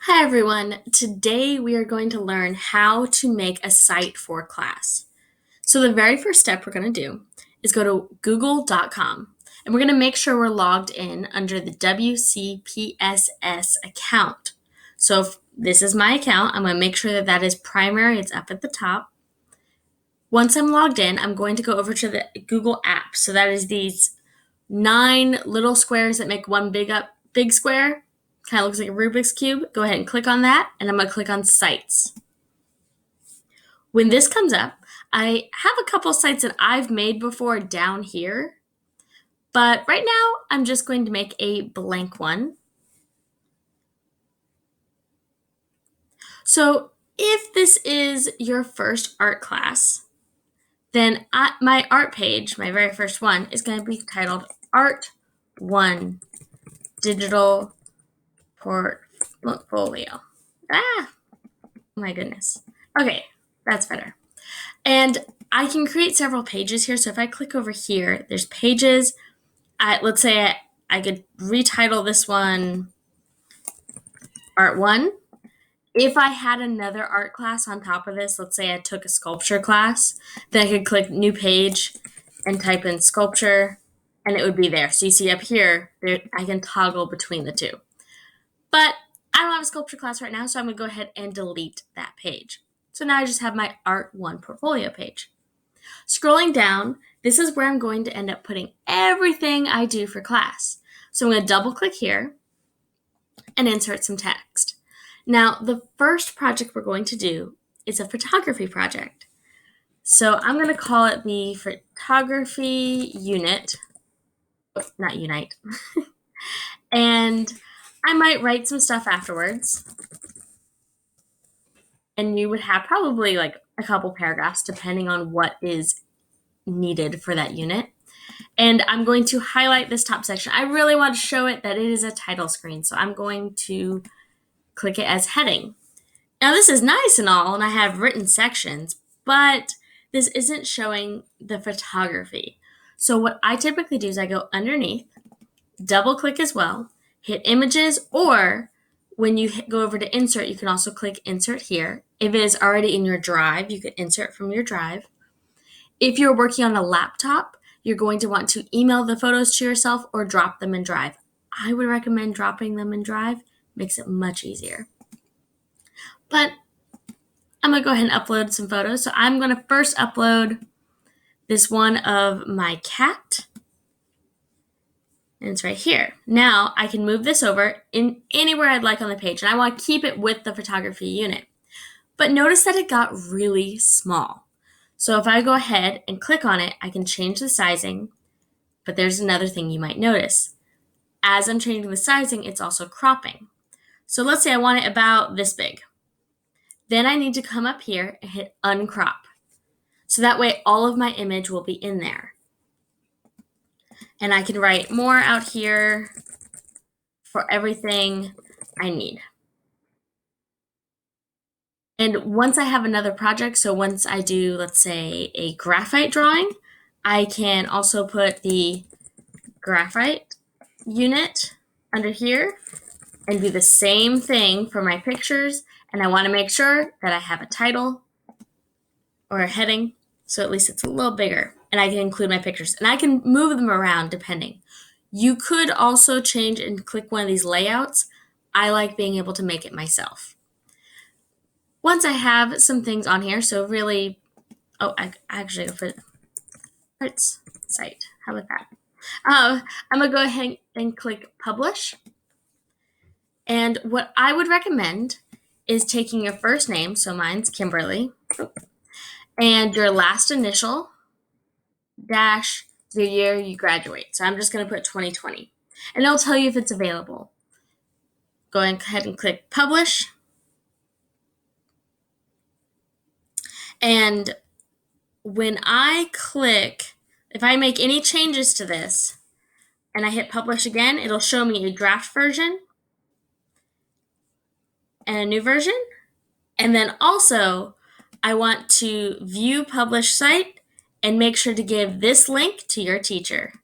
Hi everyone. Today we are going to learn how to make a site for class. So the very first step we're going to do is go to google.com and we're going to make sure we're logged in under the WCPSS account. So if this is my account, I'm going to make sure that that is primary. It's up at the top. Once I'm logged in, I'm going to go over to the Google app. So that is these 9 little squares that make one big square. Kind of looks like a Rubik's Cube. Go ahead and click on that, and I'm going to click on Sites. When this comes up, I have a couple sites that I've made before down here, but right now I'm just going to make a blank one. So if this is your first art class, then my art page, my very first one, is going to be titled Art 1 Digital Portfolio. My goodness. Okay, that's better. And I can create several pages here. So if I click over here, there's pages. Let's say I could retitle this one Art 1. If I had another art class on top of this, let's say I took a sculpture class, then I could click New Page and type in Sculpture, and it would be there. So you see up here, I can toggle between the two. But I don't have a sculpture class right now, so I'm going to go ahead and delete that page. So now I just have my Art 1 portfolio page. Scrolling down, this is where I'm going to end up putting everything I do for class. So I'm going to double click here and insert some text. Now, the first project we're going to do is a photography project. So I'm going to call it the photography unit, not unite. And I might write some stuff afterwards. And you would have probably like a couple paragraphs depending on what is needed for that unit. And I'm going to highlight this top section. I really want to show it that it is a title screen, so I'm going to click it as heading. Now this is nice and all, and I have written sections, but this isn't showing the photography. So what I typically do is I go underneath, double click as well, hit images, or when you go over to insert, you can also click insert here. If it is already in your drive, you can insert from your drive. If you're working on a laptop, you're going to want to email the photos to yourself or drop them in Drive. I would recommend dropping them in Drive. Makes it much easier. But I'm going to go ahead and upload some photos. So I'm going to first upload this one of my cat. And it's right here. Now I can move this over in anywhere I'd like on the page. And I want to keep it with the photography unit. But notice that it got really small. So if I go ahead and click on it, I can change the sizing, but there's another thing you might notice. As I'm changing the sizing, it's also cropping. So let's say I want it about this big. Then I need to come up here and hit uncrop. So that way all of my image will be in there. And I can write more out here for everything I need. And once I have another project, so once I do, let's say, a graphite drawing, I can also put the graphite unit under here and do the same thing for my pictures. And I want to make sure that I have a title or a heading, so at least it's a little bigger. And I can include my pictures. And I can move them around depending. You could also change and click one of these layouts. I like being able to make it myself. Once I have some things on here, so really, I actually go for arts site. How about that? I'm going to go ahead and click publish. And what I would recommend is taking your first name, so mine's Kimberly, and your last initial dash the year you graduate. So I'm just going to put 2020. And it'll tell you if it's available. Go ahead and click publish. And when I click, if I make any changes to this and I hit publish again, it'll show me a draft version and a new version. And then also, I want to view published site and make sure to give this link to your teacher.